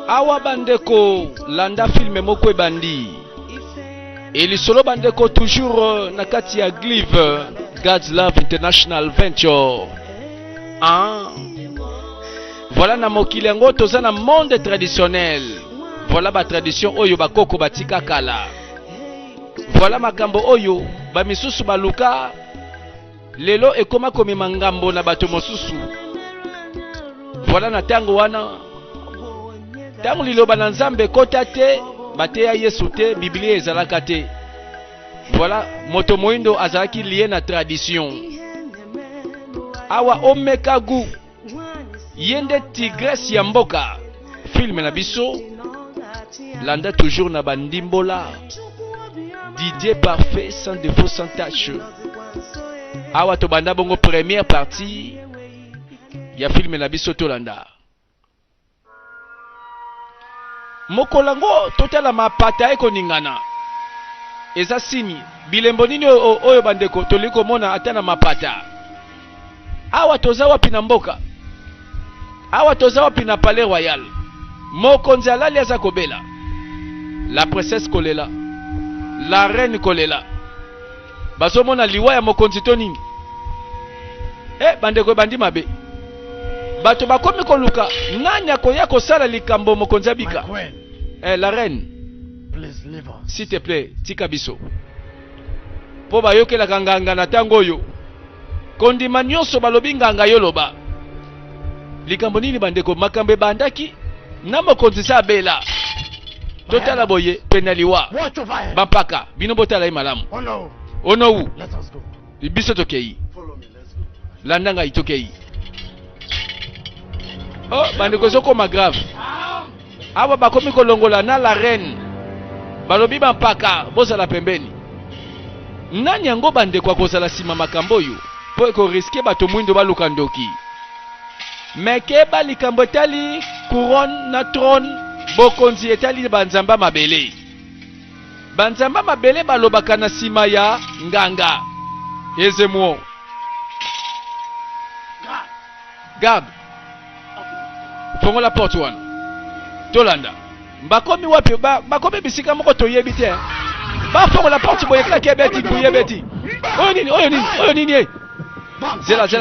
Awa bandeko landa film moko bandi. Et le solo bandeko toujours na kati ya Glive God's Love International Venture. Ah. Voilà na mokili yango toza na monde traditionnel. Voilà ba tradition oyo bakoko batika kala. Voilà makambo oyo ba misusu baluka lelo ekoma komema ngambo na bato mosusu. Voilà na tango wana tango liloba na Nzambe kota te bateya Yesu te Biblia ezalaka te. Voilà moto moindo azalaki lié na tradition. Awa omekagu yende tigresse ya mboka film na biso landa toujours na bandimbola Didier parfait sans défaut sans tâche. Awa to banda bongo première partie ya film na biso tolanda mokolango totala mapata ekoningana eza sini bilembo nini oyo bandeko toliko mona atana mapata. Awa toza wapi na mboka, awa toza wapi na palais royal, mokonzi alali aza kobela, la princesse kolela, la reine kolela, bazo mona liwa ya mokonzi to nini. Bandeko bandi mabe bato bakomi koluka nani akoya kosala likambo mokonzi abika. La reine, s'il te plaît, tika biso po bayokela kanganga na tango oyo kondima nyonso balobi nganga yoloba likambo nini bandeko makambe bandaki na mokonzi sa bela totala boye penaliwa bampaka bino botala malamu. Ono biso tokei landanga itokei. Oh bandeko sokoma grave awa bakomi kolongola na la reine balobi bampaka bozala pembeni. Nani yango bandeko akozala sima makambo oyo po ko riske bato mwindo baluka ndoki mekeba likambo etali couronne na trône bokonzi etali banzamba mabele. Banzamba mabele balobaka na sima ya nganga ezemwo garde fongo la porte wana tolanda bakomi wapi bakomi bisika moko toyebi te bafongo la porte boyekela kebeti kuyebeti oyo nini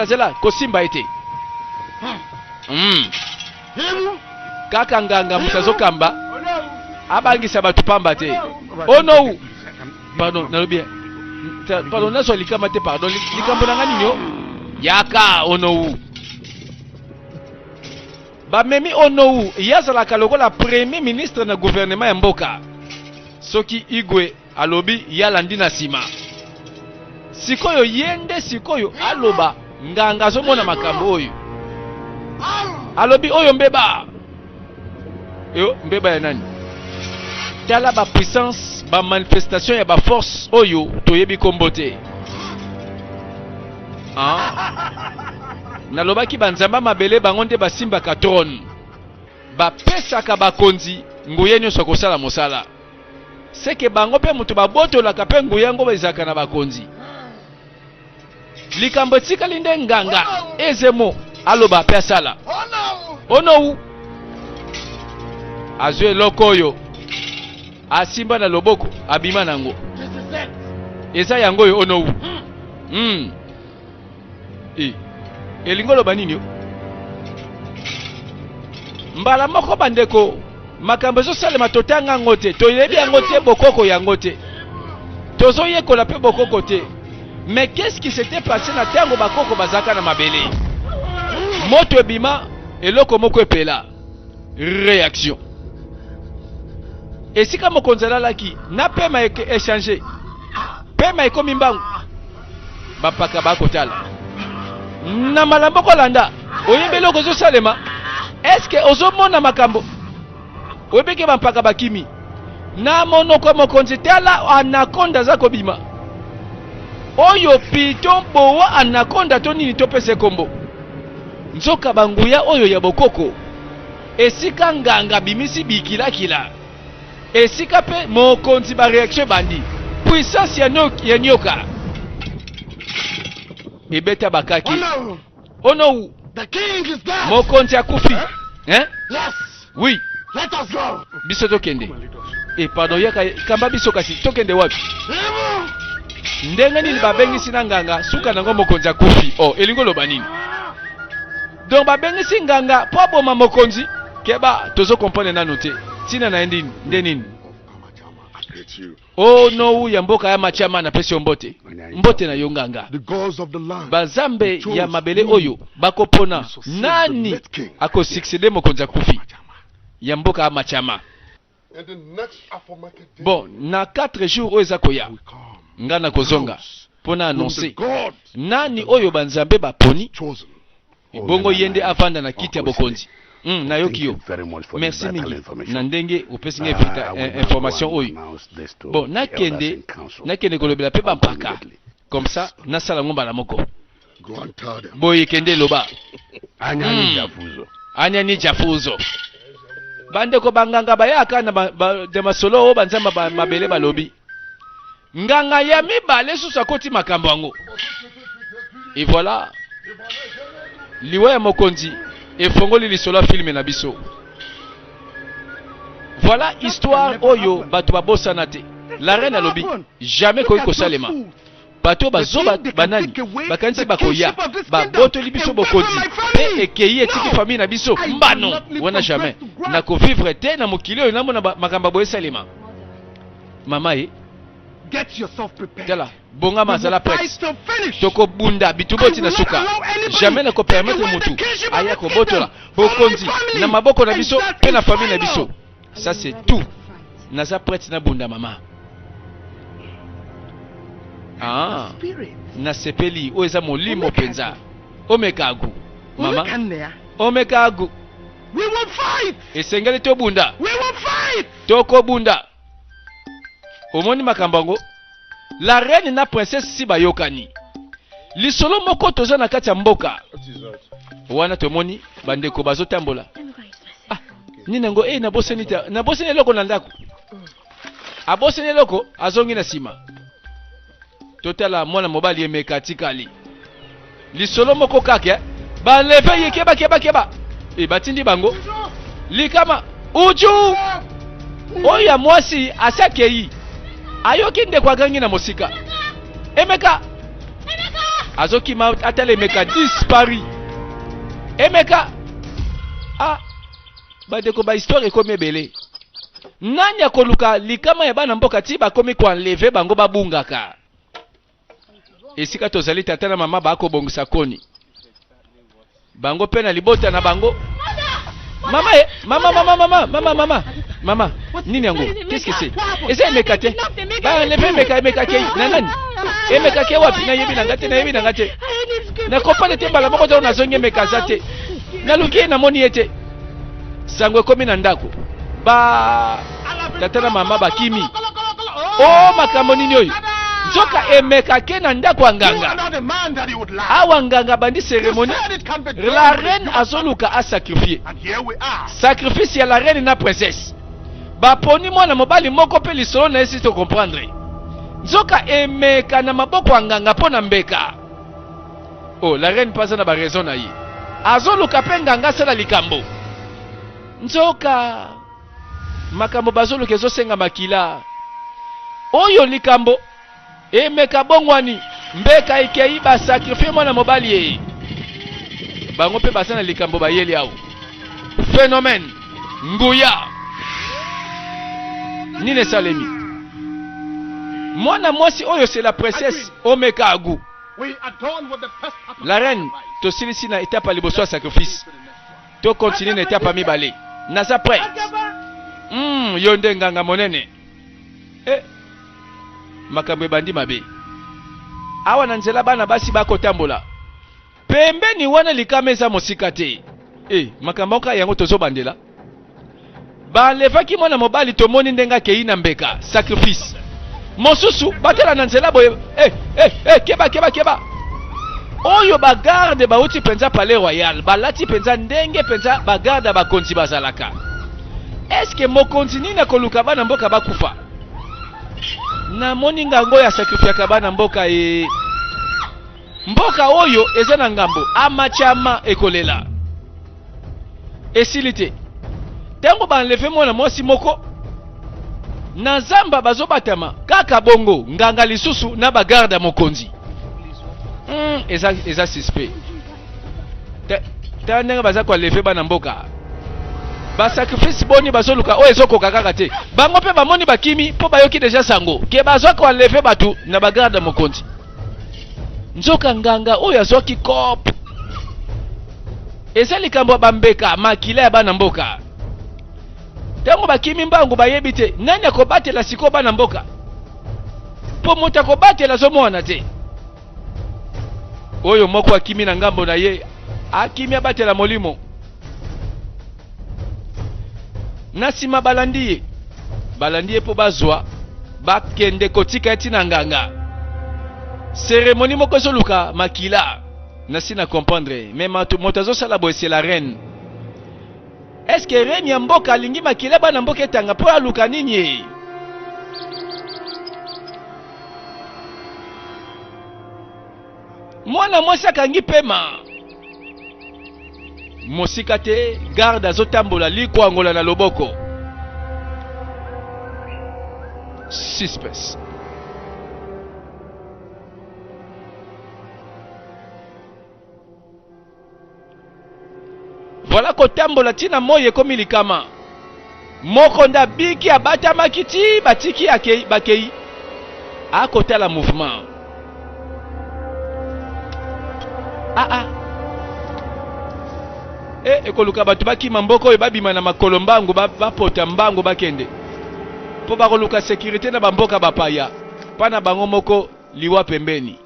zela kosimba ete kaka nganga musazo kamba abangisa batu pamba te. Ono pardon nalobi pardon naso likama te pardon likambo nanga ninyo yaka ono bamemi ono yazalaka lokola premier ministre na gouvernement ya mboka soki Igwe alobi yalandi na sima sikoyo yende sikoyo aloba nganga azomona makambo oyo alobi oyo mbeba mbeba ya nani tala ba puissance ba manifestation ya ba force oyo toyebi kombo te. Nalobaki banzamba mabele bango nde basimbaka trône bapesaka bakonzi nguye nyonso kosala mosala seke bango pe mutu babotolaka pe nguye yango bezaka na bakonzi. Likambo tikali nde nganga ezemo aloba pe asala ono azwe eloko oyo asimba na loboko abima nango eza yango oyo ono elingo loba nini mbala moko bandeko makambo ezosalema totanga yango te toyebi yango te bokoko yango te tozoyekola pe bokoko te. Mais qu'est-ce qui s'était passé na tango bakoko bazaka na mabele moto ebima eloko moko epela réaction esika mokonzi alalaki na pema échanger pema ekomi mbangu bapaka bakotala na malambo kolanda oyembi eloko ezosalema. Est-ce que ozomona makambo oyebike bampaka bakimi na monoko mokonzi tala anakonda za kobima oyo piton bowa anakonda to nini topese kombo nzoka banguya oyo ya bokoko esika nganga bimisi bikilakila esika pe mokonzi ba réaction bandi puissance ya nyoka ebeta bakaki ono The king is dead. mokonzi akufi. Hein? Yes. Oui. Let us go. Biso tokende. Pardon, yaka kamba biso kasi tokende wapi? Ndenga nini babengisi na nganga suka nango mokonzi akufi. Oh, elingo loba nini? Donc babengisi nganga po boma mokonzi keba tozo comprendre nanu te. Tina na ndini ndenini. Oh no, ya mboka ya machama na pesi mbote. Mbote na yonganga. Bazambe ya mabele oyo bakopona nani ako succéder mokonzi akufi. Ya mboka ya machama. Bon, na 4 jours oyo ezakoya. Ngana kozonga pona annoncer nani oyo banzambe baponi. Bongo yende afanda na kiti ya bokonzi. Na yokiyo. Merci mingi. Na ndenge upesi nge information oyo. Bon, nakende kolobela pe bampaka. Comme ça, nasala ngomba la moko. Boye kende loba. Anya ni jafuzo. Bande ko banganga bayaka na de masolo banzamba mabele balobi. Nganga ya mibale susa koti makambo yango. Et voilà. Liwa ya mokonzi efongoli lisolo filme na biso. Voilà histoire oyo bato babosana te. La reine alobi jamais koyi kosalema. Bato bazoba banani bakanisi bakoya baboto libiso bokonzi pe ekei etiki famille na biso mbano wana jamais na ko vivre te na mokili oyo namona makamba boye salema. Mama get yourself prepared. Tala bonga mazala prête. Toko bunda bituboti na suka. Jamais na ko permettre mutu aya ko botola bokonzi na maboko na biso pe na famille na biso. Ça c'est tout. Naza prête na bunda mama. Ah, na sepeli oeza molimo penza. Omekagu. Mama. Omekagu. We will fight. Esengeli to bunda. We will fight. Toko bunda. Omoni makambango. La reine na princesse Sibayokani. Lisolo moko toza na kati ya mboka. Wana tomoni bandeko bazotambola. Ah, nina ngo na boseni ta. Na boseni loko na ndako. Aboseni loko azongi na sima. Totala mwana mobali emeka tikali. Lisolo moko kake ba leve ye keba. Batindi bango. Likama uju. Oya mwasi asakei. Ayoki ndeko agangi na mosika. Emeka. Azoki ma atale Emeka dispari. Emeka. Ah. Badeko ba histoire komi ebele. Nani akoluka likama ya bana mboka ti bakomi ko enlever bango babungaka. Esika tozali tata na mama bako bongisa koni. Bango pena libota na bango. Mama, nini yango? Qu'est-ce que c'est? Eza Emeka te. Ba enlever Emeka ke nanani? Emeka ke wapi na yebi na ngate. Na kopane te bala moko to na zonge Emeka zate. Na luki na moni ete. Sangwe komi na ndako. Ba tata na mama bakimi. Oh makambo nini oyo? Nzoka Emeka ke na ndako nganga. Awa nganga bandi cérémonie. La reine azoluka a sacrifier. Sacrifice ya la reine na princesse. Baponi mwana mobali moko pe lisolo na esi to comprendre. Nzoka Emeka na maboko nganga pona mbeka. Oh, la reine pasa na ba raison na ye. Azoluka pe nganga sala likambo. Nzoka makambo bazoluka ezosenga makila. Oyo likambo Emeka bongwani mbeka ikei ba sacrifier mwana mobali ye. Bango pe basana likambo bayeli awo. Phénomène nguya nine salemi. Mwana mwasi oyo c'est la princesse Omekagu. La reine to silisi na étape liboso ya sacrifice. To continue na étape mibale. Naza prêt. Yonde nganga monene. Makambo ebandi mabe. Awa na nzela bana basi bakotambola. Pembeni wana likama eza mosika te. Makambo ka yango tozo bandela. Ba levaki mwana mobali tomoni ndenga kei na mbeka sacrifice. Mosusu batela na nzela boye. Keba. Oyo ba garde ba uti penza palais royal. Balati penza ndenge penza ba garde ba konzi bazalaka. Est-ce que mokonzi nini akoluka bana mboka bakufa? Na moni ngango ya sacrifice kabana mboka mboka oyo eza na ngambo amachama ekolela esilite Tango ba enlever mwana mwasi moko na zamba bazobatama kaka bongo nganga lisusu na bagarda mokonzi. Eza suspect. Ta ndenge baza kwa lever bana mboka. Ba sacrifice boni bazoluka o ezokoka kaka te. Bango pe bamoni bakimi po bayoki deja sango. Ke bazwa kwa lever batu na bagarda mokonzi. Nzoka nganga oyo azwaki kop. Eza likambo bambeka makila ya bana mboka. Tango bakimi mbangu bayebi te nani akobatela siko bana mboka. Po moto akobatela zomona te. Oyo moko akimi na ngambo na ye akimi abatela molimo. Nasima balandiye po bazwa bakende kotika eti na nganga. Cérémonie moko zoluka makila. Nasi na comprendre. Mais moto azosala boye c'est la reine. Est-ce que reine ya mboka alingi makila bana mboka etanga po aluka nini? Mwana mwasi akangi pema. Mosika te garde azotambola likwangola na loboko. Suspense. Voilà kotambola tina moye komi likama. Moko nda biki abata makiti batiki bakei. Akotala mouvement. Ekoluka batu bakima mboko oyo babima na makolo mbangu bapota mbangu bakende. Po bakoluka sécurité na bamboka bapaya. Pana bango moko liwa pembeni.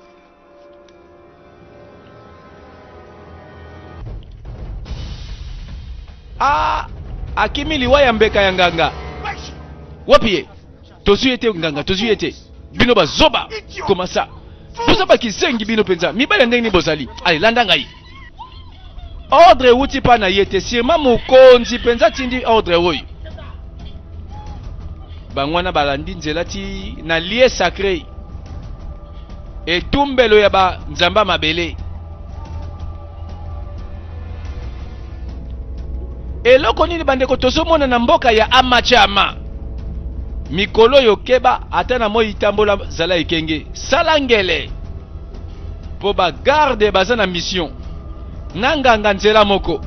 Akimi liwa ya mbeka ya nganga. Wapiye. Tozuyete nganga, tozuyete. Bino bazoba. Koma sa. Boza bakisengi bino penza. Mibale ndenge ni bozali. Allez, landa ngai. Ordre wuti pa na yete. Sirma mukonzi penza tindi ordre oyo. Bangwana balandi nzela ti na lieu sacré. Etumbelo ya ba nzamba mabele. Eloko nini bandeko tozomona na mboka ya Amachama. Mikolo yokeba ata na moi tambola zala ekenge. Salangele. Po ba garde baza na mission. Nanganga nzela moko.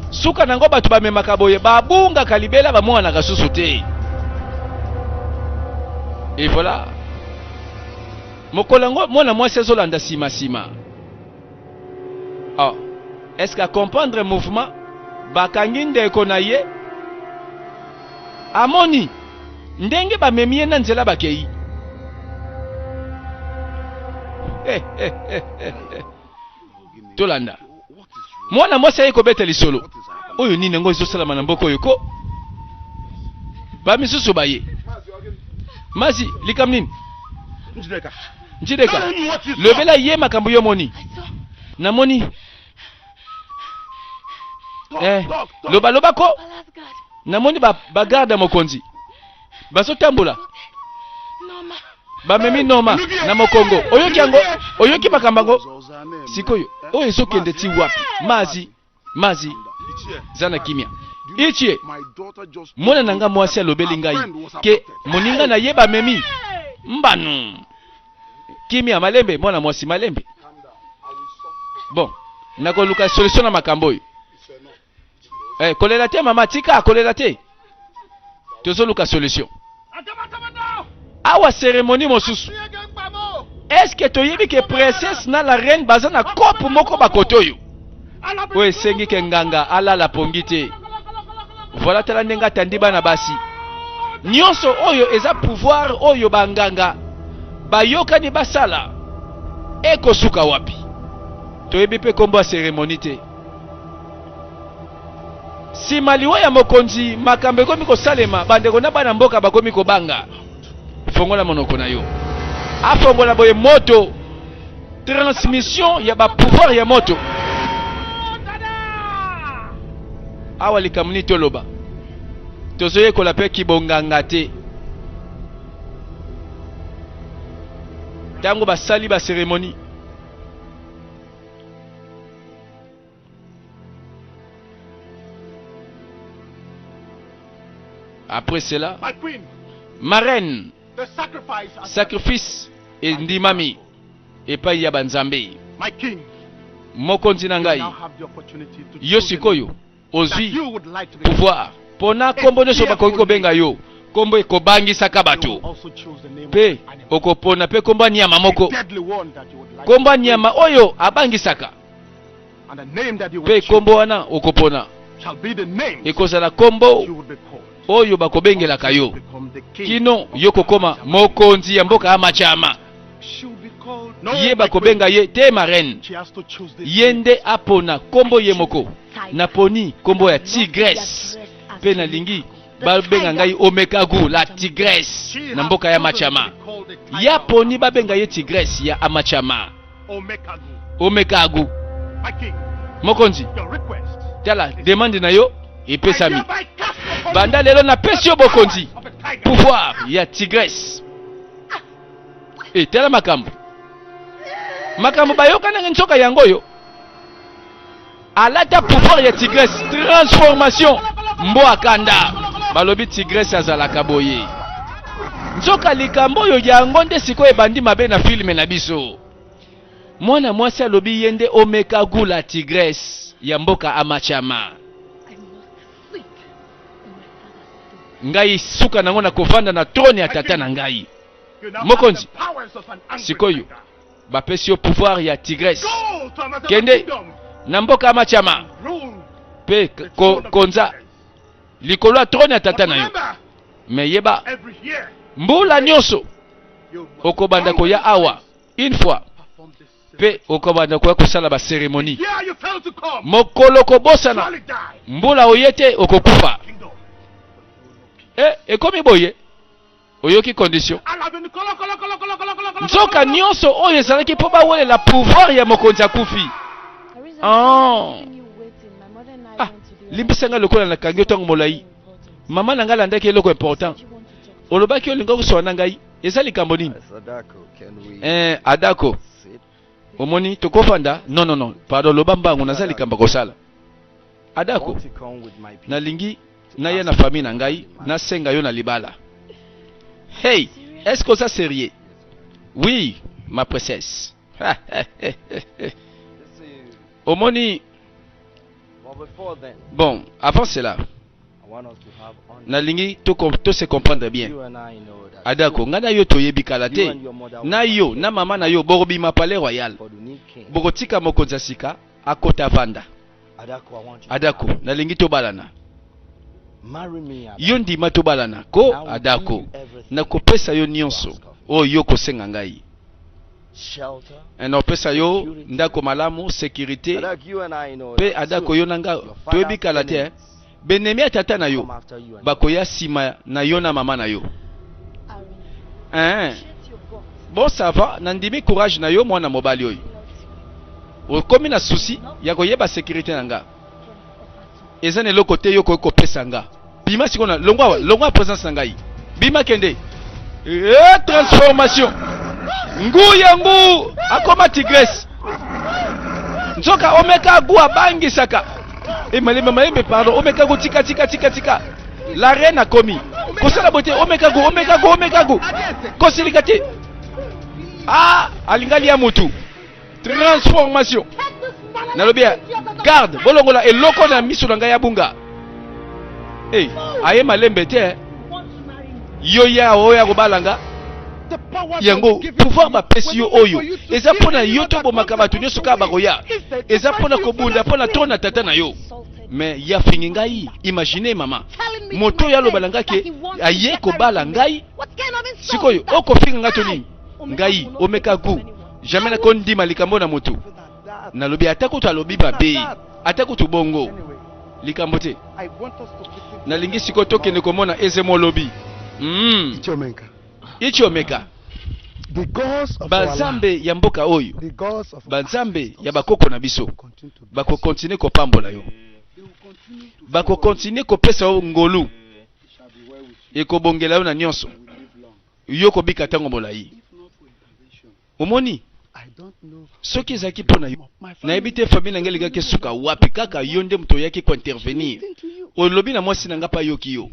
Suka nango batu bamemaka boye babunga kalibela ba mwana kasusu te. Et voilà. Mokolango mwana mwasi azolanda sima sima. Oh, est-ce qu'à comprendre le mouvement bakangi ndeko na ye amoni ndenge bamemie na nzela bakei. Tolanda mwana mwasi aye kobeta lisolo oyo nini ngo ezosalama na mboka oyo ko bamisusu baye mazi likam nini Njideka lobela ye makambo yo moni namoni loba ko namoni bagarda mokonzi bazotambola bamemi noma na mokongo oyoki makambango sikoyo oyo ezokende ti wapi mazi zana kimia ichie mwana nanga mwasi alobeli ngai ke moninga na ye bamemi mbanu kimia malembe mwana mwasi malembe bon nakoluka solution na makambo oyo kolela te mama tika kolela te tozoluka solution awa cérémonie mosusu. Est-ce que toyebi ke princesse na la reine baza na kopo moko bakoto oyo oyo esengi ke nganga alala pongi te. Voilà tala ndenga tandi bana basi nyonso oyo eza pouvoir oyo banganga bayokani basala ekosuka wapi toyebi pe kombo ya cérémonie te. Si maliwa ya mokonzi makambo ekomi kosalema bandeko na bana mboka bakomi kobanga fongola monoko na yo afongola boye moto transmission ya ba pouvoir ya moto awa likamuni toloba tozoye kola pe kibonganga te tango basali ba cérémonie Après cela, My queen, ma reine, the sacrifice et ndimami et pas ya banzambe. My king, Mokonzi na you ngai. now have the opportunity to Yo choose the sikoyo name that ozwi you would like to be. pouvoir. Pona kombo nyonso bakoki kobenga yo. Kombo ekobangisaka You bato. will also choose the name Pe of an animal. okopona pe kombo nyama moko. A deadly one that you would like Kombo to nyama oyo abangisaka. and the name that you Pe will choose kombo wana okopona. shall be the name Ekozala kombo you would be called. oyo bakobengelaka yo. Become the king. Kino yo kokoma mokonzi ya mboka amachama. She will be called. No, Ye my bakobenga ye te ma reine. queen. She has to choose this Yende apona kombo ye moko. Naponi kombo ya tigresse. Pe na lingi babenga ngai omekagu la tigresse She na has mboka ya chosen to machama. be called the tiger Ya of poni babenga ye tigresse ya amachama. Omekagu. Omekagu. My king, Mokonzi, your request. tala demande na yo I epesami. hereby cast upon Banda you lelo na pesi yo bokonzi. of a tiger. Pouvoir ya tigresse. Tala makambo. Makambo bayoka na nzoka yango yo. Alata pouvoir ya tigresse, transformation. Mbo akanda. Balobi tigresse azalaka boye. Nzoka likambo yo yango nde sikoyo ebandi mabe na filme na biso. Mwana mwasi alobi yende omekagu la tigresse ya mboka amachama. Ngai suka nango na kovanda na trône ya tata na ngai. You now Mokonzi, have the powers of an angry sikoyo tiger. bapesi yo pouvoir ya tigresse Go to another Kende. kingdom. na mboka amachama Rule pe the throne of konza tigers. likolo ya trône ya But tata na yo. remember, Me yeba every year mbula nyonso you must okobanda come koya to awa une fois perform this pe ceremony. okobanda koya kosala ba cérémonie. Here you fail to come. Mokolo kobosana Surely die. mbula oyete okokufa. Kingdom. Ekomi boye oyoki condition. Allah been kolo. Nzoka nyonso oyo ezalaki mpo bawelela pouvoir ya mokonzi akufi. Limbisanga lokola na kangi otango molai. Mama na ngai alandaki eloko important. Olobaki olinga kosowa na ngai. Eza likambo nini? Adako. Omoni tokofanda? Non. Pardon, loba mbangu naza likambo kosala. Adako. Nalingi naye na famille na ngai nasenga yo na libala. Hey, est-ce que ça sérieux? Oui, ma princesse. Omoni. Bon, avant cela, nalingi to se comprendre bien. Adako, ngana yo toyebi kala te. Na yo, na mama na yo borobi ma palais royal. Borotika mokonza sika akota vanda. Adako, nalingi to balana. Yo ndima to balana ko adako. Nakopesa yo nyonso. O yo kosenga ngai. Nakopesa yo ndako malamu, sécurité. Pe adako yo nanga toyebi kala te. Benemi atata na yo bakoya sima na yo na mama na yo. Bon ça va, nandimi courage na yo mwana mobali oyo. Okomi na souci ya koyeba sécurité nanga. Eza ne loko te yo ko pesa nga. Bima sikona longwa présence ngai. Bima kende. Transformation. Ngu akoma tigresse. Nzoka omeka gua bangi saka. Malembe pardon, omeka go tika. La reine a commis. Kosala bote omeka go. Kosilikate. Alingali ya mutu. Transformation. Nalobia garde bolongola eloko na miso na ngai ya bunga. Aye malembe te. Yo ya oya go balanga. Yango pouvoir bapesi yo oyo. Eza pona yo to bomaka bato nyonso ka bakoya. Eza pona kobunda pona tona tata na yo. Mais ya fingi ngai, imaginez mama. Moto ya lobalanga ke aye ko bala ngai. Sikoyo oko finga ngato nini? Ngai omeka gu. Jamais na kondima likambo na moto. Na lobi atako to alobi babe. Atako to bongo. Likambo te. Na lingi siko to kende komona ezemo lobi. Ichomeka. Bazambe ya mboka oyo. Bazambe ya bakoko na biso. Bako continue ko pambola yo. Bako continue ko pesa o ngolu. Eko bongela yo na nyonso. Yoko bika tango molai. Omoni. Soki ezaki pona yo. Na ebite famille ngeli gake suka wapi kaka yonde mto yake ko intervenir. Olobi na mwasi nanga pa yoki yo.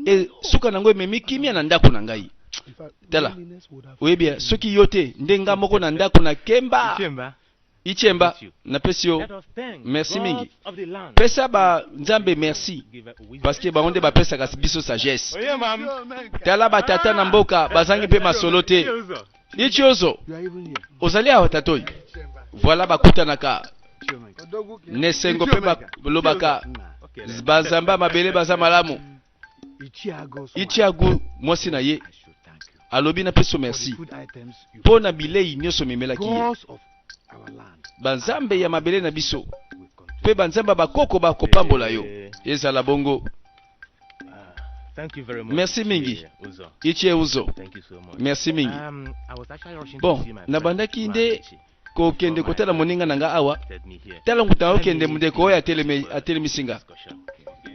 e suka nango ememi kimia na ndako na ngai. Tala oyebi soki yote ndenga moko na ndako na kemba ichemba na pesio merci mingi pesa ba nzambe merci parce que ba onde ba pesa kasi biso sagesse. Tala ba tata na mboka bazangi pe masolo te ichiozo ozali awa tatoi voilà bakutanaka nesengo pe lobaka bazamba mabele baza malamu ichiago mwasi na ye alobi na peso merci po na bilei nyonso memelaki ye banzambe ya mabele na biso pe banzamba bakoko bakopambola yo ezala bongo. Thank you very much. Merci mingi Uzo. ichie uzo Thank you so much. merci mingi. I was actually rushing to Bon see my na friend, bandaki nde Mahachi. kokende kotala moninga nanga awa Let me hear. tala ngutana okende mundeko oyo atelemisinga Discussion.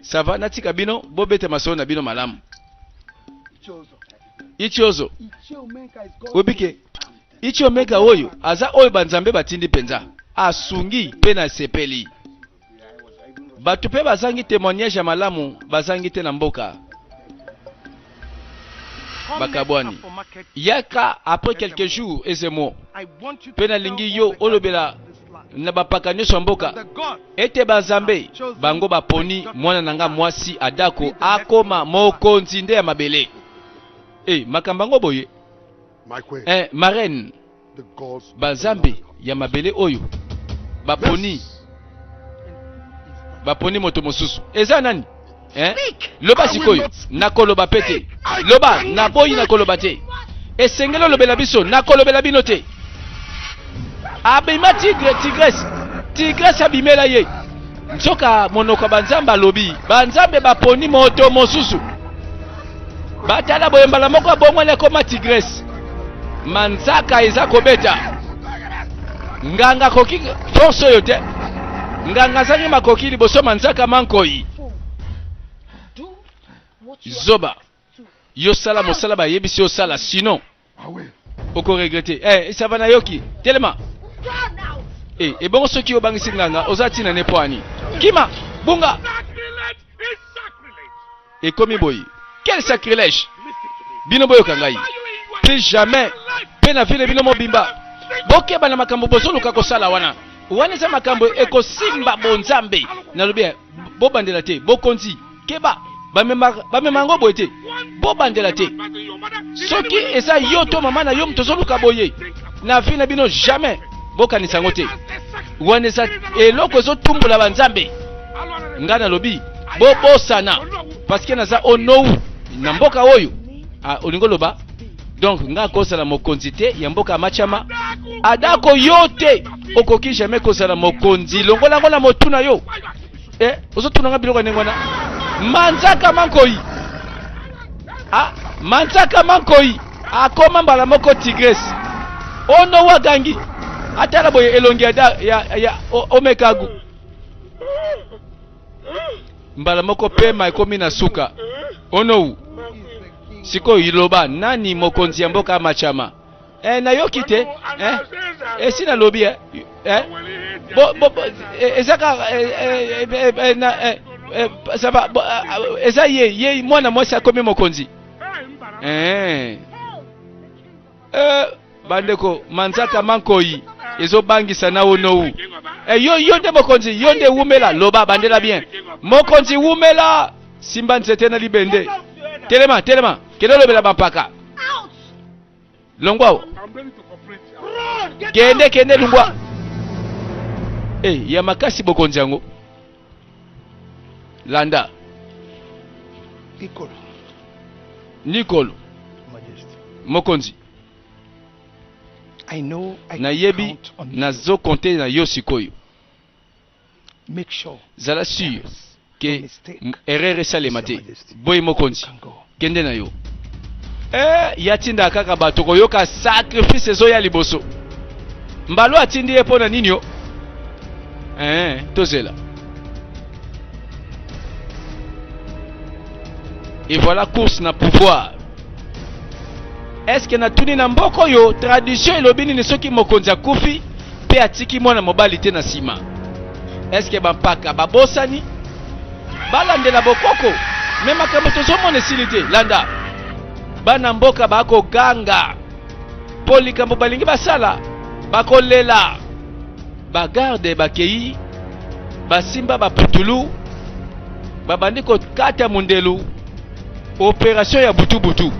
ça va natika bino bobete masolo na bino malamu ichiozo obike ichiomeka oyo aza oyo banzambe batindi penza asungi pe na sepeli bato pe bazangi témoignage ya malamu bazangi te na mboka bakabwani yaka après quelques jours ezemo pe na lingi yo olobela na bapaka nyonso ya mboka ete banzambe bango baponi mwana nanga mwasi adako akoma mokonzi nde ya mabele makambo yango boye marraine banzambe ya mabele oyo baponi moto mosusu eza nani loba sikoyo nakoloba pete loba naboyi nakoloba te esengeli olobela biso nakolobela bino te abima tigresse abimela ye nzoka monoko banzambe alobi banzambe baponi moto mosusu batala boyembala moko abongwani akoma tigresse manzaka eza kobeta nganga koki force oyo te nganga azangi makoki liboso manzaka mankoi zoba yosala mosala bayebisi osala sinon okoregrete esava na yoki telema ebongo soki obangisi nganga oza tina ne poani kima bunga ekomi boyi quel sacrilège bino boyoka ngai plus jamais pe na vile bino mobimba bokeba na makambo bozoluka kosala wana eza makambo ekosimba bonzambe nalobi bobandela te bokonzi keba bamemango boye te bobandela te soki eza yo to mama na yo tozoluka boye na vi na bino jamais bokanisa yango te wana eza eloko ezotumbola banzambe ngai nalobi bobosana parceke naza onou na mboka oyo olingo loba donc nga kozala mokonzi te ya mboka machama adako yo te okoki jamais kozala mokonzi longola yango na motuna yo ozotuna nga biloko ndenge wana manzaka mankoi akoma mbala moko tigresse ono wagangi atala boye elongi ya omekagu mbala moko pema ekomi na suka ono sikoyo iloba nani mokonzi ya mboka machama nayoki te esi nalobi ezaka eza ye mwana mwasi akomi mokonzi bandeko manzaka mankoi ezobangisa na onou yo nde mokonzi yo nde wumela loba bandela bien mokonzi wumela simba nzete na libende telema kende olobela bampaka longwao kende lungwa ya makasi bokonzi yango landa Nicolo mokonzi nayebi nazokonte na yo sikoyo zala sûr ke erreur esalema te boye mokonzi kende na yo yatinda kaka bato koyoka sacrifice ezoya liboso mbalo atindi ye mpo na nini yo tozela et voilà course na pouvoir. Est-ce que na tuni na mboko yo tradition elobi nini soki mokonzi akufi pe atiki mwana mobali te na sima? Est-ce que bampaka babosani balandela bokoko me makambo tozomona esili te. Landa bana mboka bakoganga mpo likambo balingi basala, bakolela. Bagarde bakei basimba baputulu babandi kokata mundelu. Opération ya butu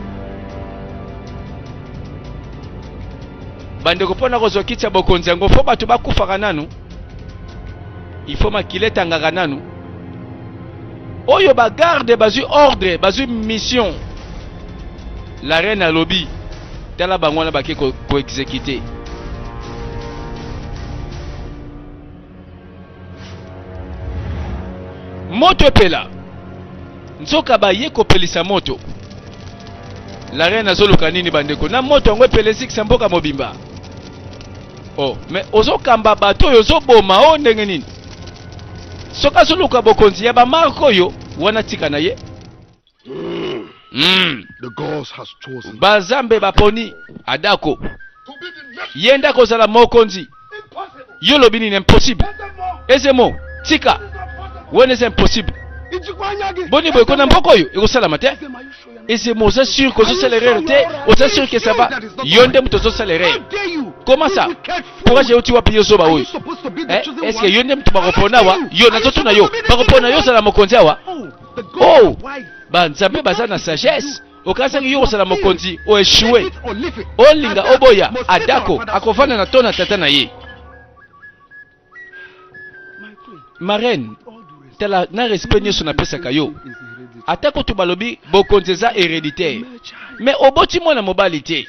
bande kopona kozokitya bokonzi yango fo bato bakufaka nanu, ifo makileta ngaka nanu. Oyo bagarde bazwi ordre, bazwi mission. La reine alobi tala bango na bake ko exécuter. Moto epela nzoka baye kopelisa moto. La reine azoluka nini bandeko na moto yango epelesi kisamboka mobimba. Oh, mais ozokamba bato oyo ozoboma o ndenge nini? Soka azoluka bokonzi ya bamarko oyo wana tika na ye. The gods has chosen. Bazambe baponi adako yenda kozala mokonzi. Yo lobi ni impossible. Ezemo tika wene c'est impossible. Boni boy kona mboko yo ekosala mate. Ezemo oza sûr que oza salaire te, oza sûr que ça va. Yonde muto salaire. Comment ça? Pourquoi j'ai uti wapi yo zoba oyo? Est-ce que yonde muto bakopona wa? Yo nazoto na yo. Bakopona yo sala mokonzi wa? Oh! Banzambe baza na sagesse. Okasa ki yo sala mokonzi o échoué. Olinga oboya adako akofana na tona tata na ye. Ma reine, tala na respect nyoso na pesa kayo. Atako to balobi bokonzi za héréditaire. Mais oboti mwana mobali te.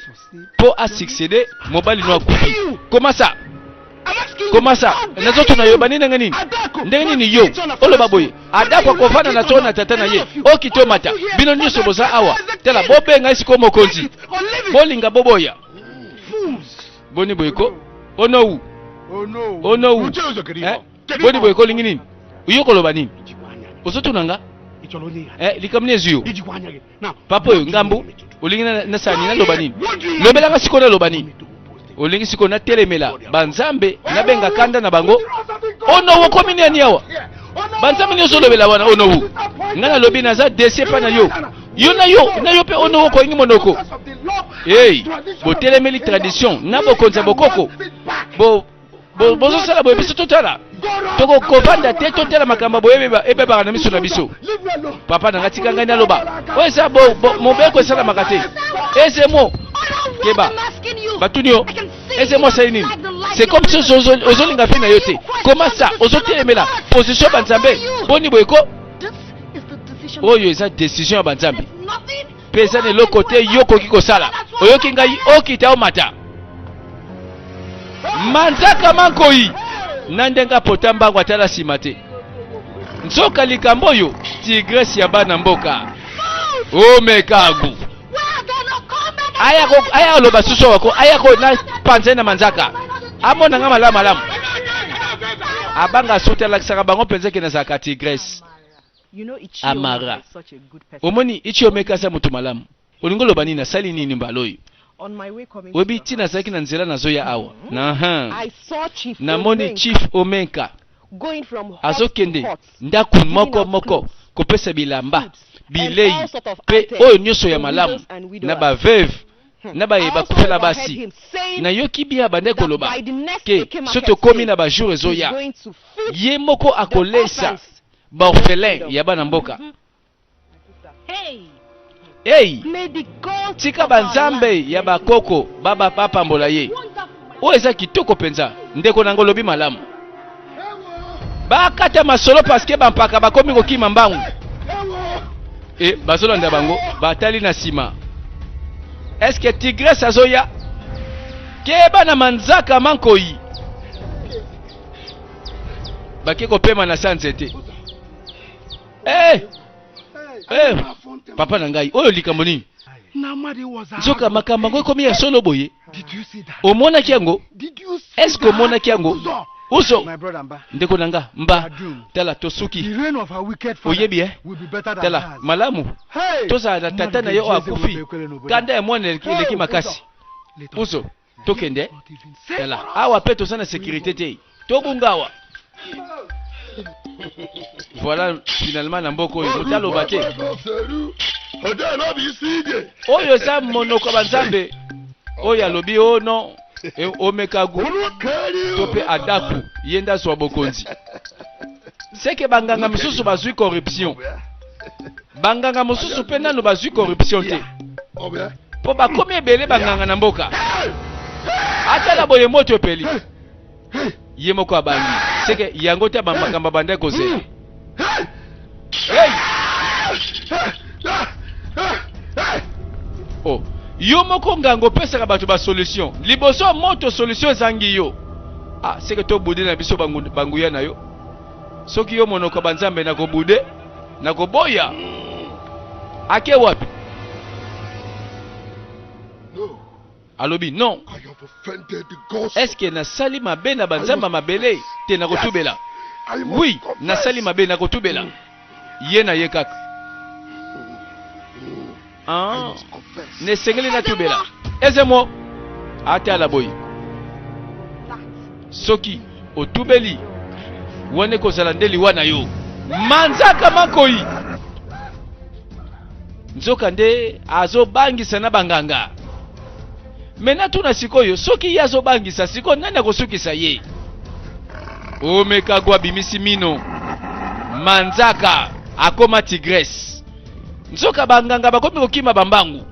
Po a succéder mobali no akufi. Comment ça? Comment ça? Nazoto na yo banini ngani? Ndenge nini yo? Oloba boye. Adako akofana na tona tata na ye. Okito mata. Bino nyoso boza awa. Tala bobenga isiko mokonzi. Bolinga boboya. Boni boyeko. Ono u. Ono u. Boni boyeko lingi nini? Uyoko loba nini? Osoto nanga? Likamne zuyo. Papo yo ngambu. Olingi na sani na loba nini? Lobela ngasiko na loba nini? Olingi siko na telemela. Banzambe na benga kanda na bango. Ono woko mini ani awa. Banzambe nyoso lobela wana ono wu. Ngana lobi na za dese pa na yo. Yo na yo pe ono woko ingi monoko. Hey, bo telemeli tradition na bokonza bokoko. Bozo sala boye biso totala. Toko kovanda te totala makamba boye ebe ba na miso na biso. Papa na ngatika ngani aloba. Oye sa bo mobeko sala makate. Ese mo keba. Batunio. Ese mo sa nini? C'est comme si ozolinga fe na yote. Comment ça? Ozotelemela position banzambe. Boni boyeko. Oyo eza décision ya banzambe. Pesa ne lokote yoko kiko sala. Oyoki ngai okita o mata. Manzaka mankoi nandenga potamba kwa tala simate. Nsoka likambo yo tigresi ya bana mboka. O mekagu. Aya loba suso wako aya ko na panze na manzaka. Amona ngama malamu. Abanga sote la kisaka bango penze ke na zaka tigresi. Amara. Omoni ichi omeka sa mutu malamu. Olingo loba nini sali nini mbaloyo. On my way coming Webi tina zaki na nzela nazo ya awa. I saw Chief Namoni Chief Omenka going from azokende ndaku moko kopesa bilamba bilei pe oyo nyoso ya malamu na ba veuve na ba yeba kufela basi na yoki bia bande koloba ke soto komi na ba jour ezoya ye moko akolesa ba orphelin ya bana mboka. Hey, tika banzambe ya bakoko baba papa mbola ye. O eza kitoko penza ndeko nango lobi malamu. Bakata masolo paske bampaka bakomi kokima mbangu. Bazolo nda bango batali na sima. Est-ce que tigresse azoya? Keba na manzaka mankoi. Bakeko pema na sanzete. Papa nangai oyo likambo nini? Nzoka makamba ngo komi ya solo boye. Omona kiango? Est-ce que omona kiango? Uso ndeko nanga mba tala tosuki oyebi tala malamu toza na tata na yo akufi kanda ya mwana leki makasi uso tokende tala awa pe toza na sécurité te tobungawa Voilà finalement na mboko oyo motalo bate. Odelo Oyo sa monoko banzambe. Oyo alobi ono omekagu tope adaku yenda so bokonzi. Seke banganga misusu bazui corruption. Banganga misusu pe nano bazui corruption te. Po bakomi ebele banganga na mboka. Ata la boye moto peli. Ye moko abangi. Seke yango te bambakamba bande koze. Hey! Oh, yo moko ngango pesa bato ba solution. Liboso moto solution zangi yo. Ah, seke to bude na biso banguya na yo. Soki yo monoko banzambe na ko bude na ko boya. Ake wapi? Alobi non. Est-ce que na sali mabe na banzamba mabele te na kotubela? Oui, na sali mabe na kotubela. Ye na ye kaka. Ah, ne sengeli na tubela. Ezemo ate ala boy. Soki otubeli wane ko salandeli wana yo. Manzaka makoi. Nzoka nde azo bangisa na banganga. Mena tuna sikoyo soki yazo bangisa siko nani akosukisa ye. Omekagwa bimisi mino. Manzaka akoma tigresse. Nzoka banganga bakomi kokima bambangu.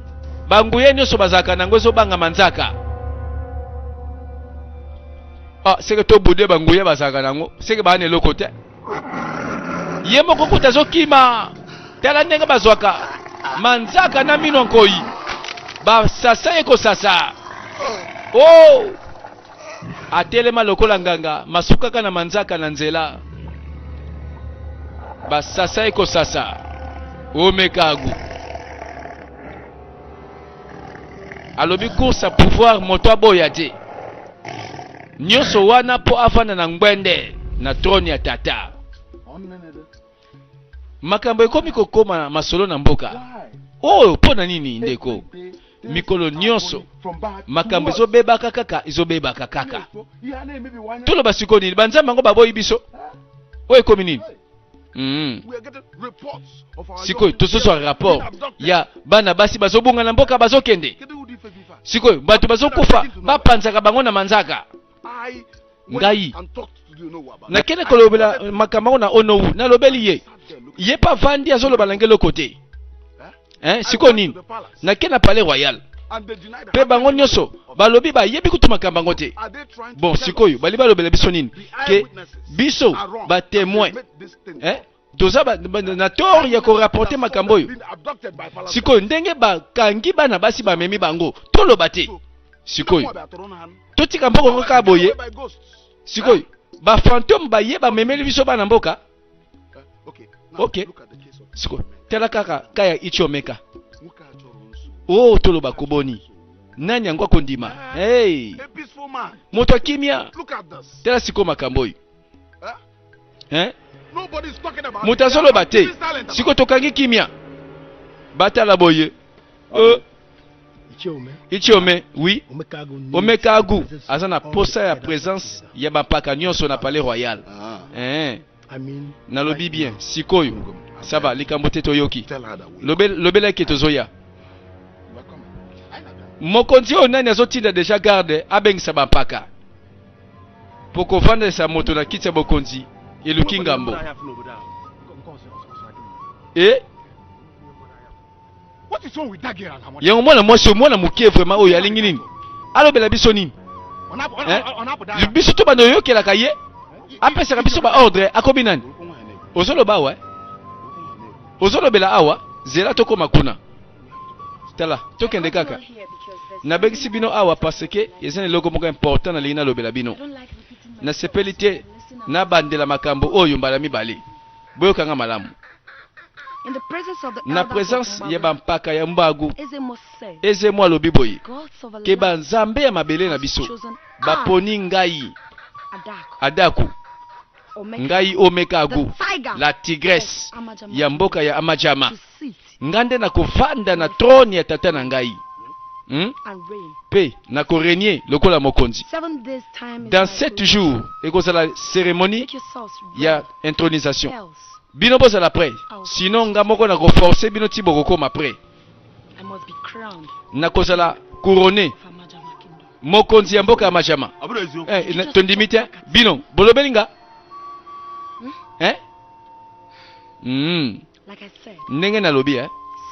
Bangu ye nyonso bazaka nango ezo banga manzaka. Ah, seke to bude bangu ye bazaka nango. Seke bana eloko te. Ye moko kuta zo kima. Tala ndenge bazwaka. Manzaka na mino nkoi. Ba sasa eko sasa. Oh! Atelema lokola nganga, masukaka na manzaka na nzela. Ba sasa eko sasa. Omekagu. Alobi course à pouvoir moto aboya te. Nyoso wana po afana na ngwende na troni ya tata. Makambo ekomi kokoma masolo na mboka. Oh, pona nini ndeko? Mikolo nyonso makambo ezobebaka kaka ezobebaka kaka. Tolo basiko nini banzamba ngo baboyi biso. Oye komi nini? Sikoy tososo rapport ya bana basi bazobunga na mboka bazokende. Sikoy bato bazokufa bapanzaka bango na manzaka. Ngai na kene kolobela makambo na onowu na lobeli ye. Ye pa vandi azoloba langelo kote. Siko nini? Na kena palais royal. Pe bango nyonso balobi ba yebi kutuma kambango te. Bon sikoyo bali balobela biso nini? Ke biso ba témoin. Doza na tor ya ko rapporter makambo yo. Sikoyo ndenge ba kangi bana basi ba memi bango. Toloba te. Sikoyo. Totika mboko ngoka boye. Sikoyo ba fantôme ba ye ba memeli biso bana mboka. Okay. Sikoyo. Tela kaka kaya ichomeka. Oh toloba koboni. Nani yango kondima? Hey. Moto kimia. Tela siko makambo yo. Moto solo bate. Siko tokangi kimia. Batala boye. Ichome, oui. Omekagu. Azana posa ya présence ya bapaka nyonso na palais royal. Nalobi bien. Sikoyo. Ça va, likambo te toyoki. Lobela ke tozoya. Mokonzi onani azotinda déjà garde abengisa bampaka. Poko vanda sa moto na kiti ya bokonzi eluki ngambo. What is wrong with that girl? Yango mwana mwasi mwana mukie vraiment oyo alingi nini? Alobela biso nini? Biso to bando yokelaka ye. Apesaka biso ba ordre akobi nani? Ozoloba wa? Ozolobela awa zela toko makuna. Tala tokende kaka. Na begisi bino awa parce que yezane logo moko important na lina lobela bino. Na sepelite na bandela makambo oyo mbala mibale. Boyo kanga malamu. Na présence ya bampaka ya mbagu. Eze mwa lobi boye. Ke banzambe ya mabele na biso. Baponi ngai. Adaku. Ngai omekagu. La tigresse ya mboka ya Amajama. Ngande na kuvanda na trône ya tata na ngai. and reign. Pe na korenie lokola mokonzi. 7 days time is Dans my 7 coronation. jours ekozala cérémonie Make yourselves ya ready. intronisation. Else, Bino bozala prêt. Sinon nga moko na forcer bino ti bokokoma prêt. I must be crowned Na kozala couronné for Majama kingdom. mokonzi ya mboka ya Majama. Tondimite bino bolobelinga. Like I said, Ndenge nalobi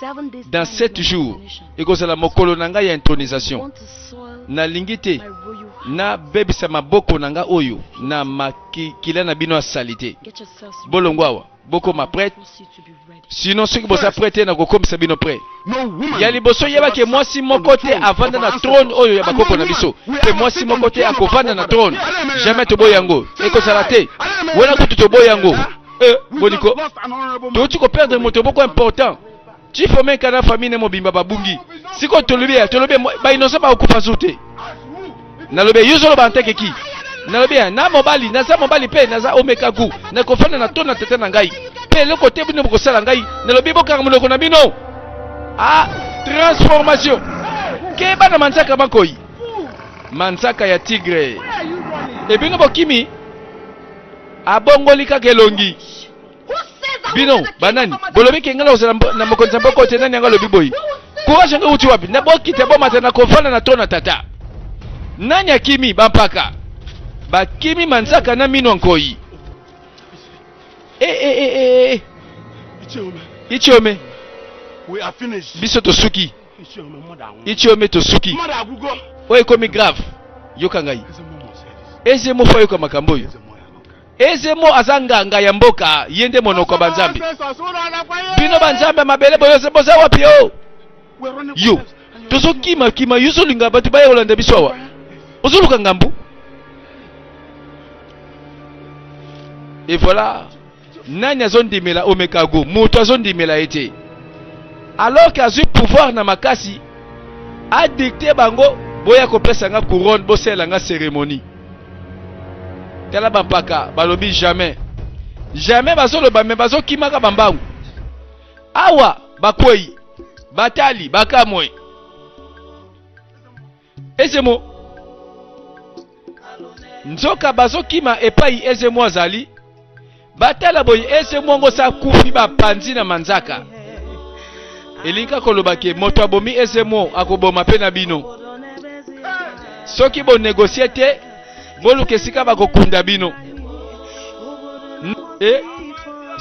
7 days dans time 7 is my jours coronation. ekozala mokolo na ngai ya I intronisation. want to soil Nalingi te my royal heart. na bebisa maboko na nga oyo na makila na bino asali te. Get yourselves Bolongo awa bokoma prête. force you to be ready. Sinon soki boza prête na kokomisa bino prêt. No woman. Ya liboso yebake mwasi moko te avanda na trône oyo ya bakoko na biso. Pe mwasi moko te akovanda na trône. Jamais toboya yango. Ekozala te. Wena kutu toboya yango. Boniko. Toti ko perdre moto boko important. Chief omeka na famille ne mobimba babungi. Siko tolobi ba innocent ba okufa zute. Nalobe yuzolo ba nteke ki. Nalobi na mobali naza mobali pe naza omeka gu. Na kofanda na tona tete na ngai. Pe le côté bino boko sala ngai. Nalobi boka monoko na bino. Transformation. Keba na manzaka bakoi. Manzaka ya tigre. Ebino bokimi. Abongolika kelongi. Bino banani bolobi kengala osala na mokonza mboko te nani anga lobi boyi. Courage nga uti wapi na boki te bomata na kofana na tona tata. Nani akimi bampaka. Bakimi manzaka na mino nkoi. Ichiome. We are finished. Biso tosuki. Ichiome Ichiome tosuki. mother agugo. Oye komi grave. Yoka ngai. Eze mo fa yoka makambo yo. Eze mo azanganga ya mboka yende monoko banzambi. Bino banzambe mabele boyo se boza wapi yo. Yo. Tozo kima yuso linga batu baye olanda biso awa. Ozoluka ngambu. Et voilà. Nani azondimela omekago, moto azondimela ete. Alors qu'azu pouvoir na makasi a dicté bango boya kopesa nga couronne bosela nga cérémonie. Tala bampaka balobi jamais. Jamais bazoloba me bazokimaka bambangu. Awa bakwei batali bakamwe. Ezemo nzoka bazokima epai ezemo azali batala boy ezemo ngo sa kufi bapanzi na manzaka. Elinka koloba ke moto abomi ezemo akoboma pe na bino. Soki bo négocier te boluke sika bakokunda bino.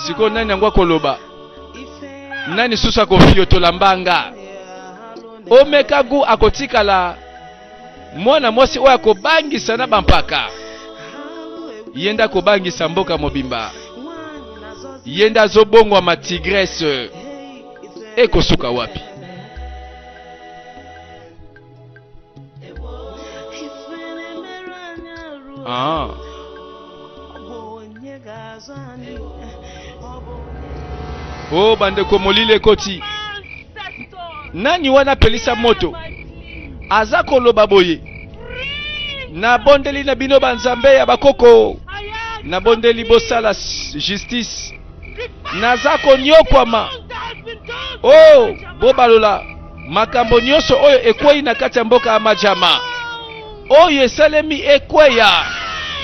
Siko nani yango koloba. Nani susa kofiyo to lambanga. Omekagu akotikala mwana mwasi oya kobangisa na bampaka. Yenda kobangisa mboka mobimba. Yenda zobongwa matigresse. Ekosuka wapi? Oh bandeko molile koti. Nani wana pelisa moto? Aza koloba boye. Na bondeli na bino banzambe ya bakoko. Na bondeli bosala justice. Naza konyokwama. Oh bobalola makambo nyonso oyo ekwei na kati ya mboka ya Majama. Oyo esalemi ekweya.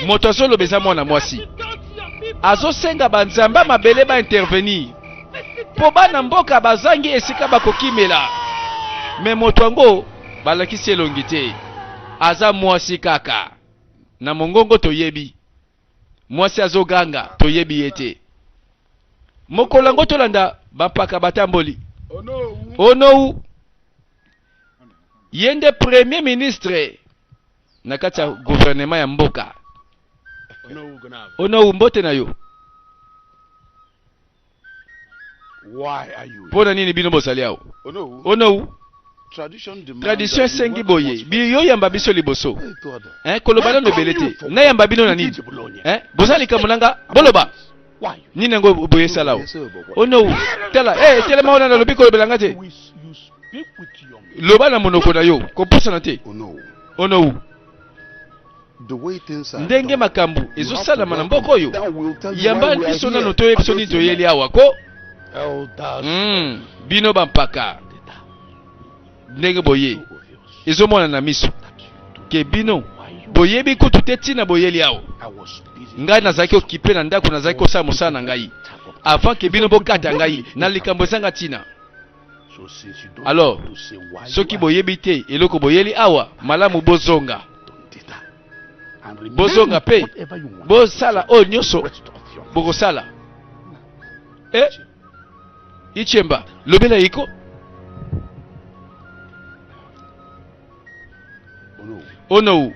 Moto azolobeza mwana mwasi. Azosenga banzamba mabele ba intervenir. Po bana mboka bazangi esika bakokimela. Me moto ango balakisi elongi te. Aza mwasi kaka. Na mongongo toyebi. Mwasi azoganga toyebi ete. Mokolango tolanda bampaka batamboli. Ono yende premier ministre na kati ya gouvernement ya mboka. Ono mbote na yo. Why are you? Pona nini bino bosali awo? Ono tradition sengi boye. Biyo yamba biso liboso. Koloba no belete. Na yamba bino na nini? Bosali kamunanga boloba. Nini ngo boye salawo? Ono tala telema ona na lobi kolobelanga te. Loba na monoko na yo. Koposa na te. Ono ndenge makambu ezosala na mboko oyo. Yamba biso na noto ebiso ni toyeli awa ko. Bino bampaka ndenge boye ezomona na miso ke bino boyebi kutu te tina boyeli awo I was busy. ngai nazalaki okipe na ndako nazalaki kosala mosala na ngai avant ke bino bokata ngai na likambo ezanga tina. So since you don't Alors, want to say why soki you are boyebi te eloko boyeli awa malamu bozonga don't do that. And remain bozonga pe whatever you want. bosala oyo nyonso Rest of your bokosala. Ichemba lobela iko Oh no. ono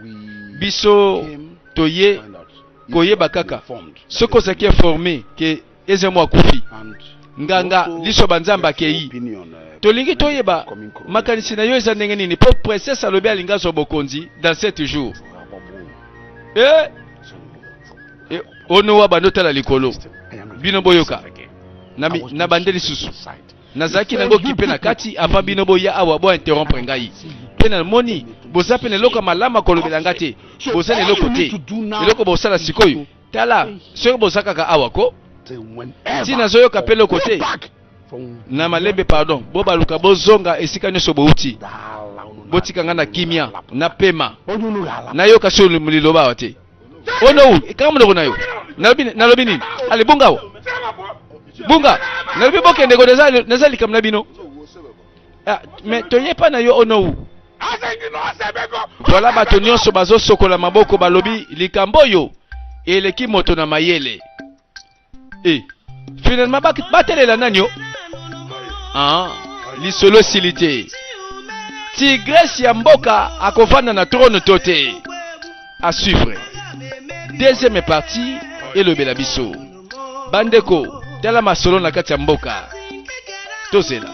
We biso came toye to find out if koyeba you are kaka informed that soko the- zaki informé ke ezemo akufi and nganga also liso banzamba your akei opinion, tolingi toyeba coming coroner. makanisi na yo eza ndenge nini po princesse alobi alinga azwa bokonzi dans 7 jours. Ono wa bando tala likolo I am bino boyoka again. na bande lisusu Inside. nazalaki nango kipe na kati avant bino boya awa bo interrompre ngai pe na moni boza pe na eloko malama kolobela nga te boza na eloko te eloko bosala sikoyo tala soki boza kaka awa ko Till whenever ti nazoyoka pe eloko te go back from na malembe pardon bo baluka bozonga esika nyonso bouti the hala, ono na- botika nga na kimia na pema ono no hala. nayoka so liloba awa te ono kaka monoko na yo nalobi nini ale bunga awa bunga nalobi bokende ko naza likambo na bino. Mais toyepa na yo ono voilà bato nyonso bazosokola maboko balobi likambo oyo eleki moto na mayele. Finalement batelela nani yo lisolo esili te tigresse ya mboka akovanda na trône to te. À suivre deuxième partie elobela biso bandeko tala masolo na kati ya mboka tozela.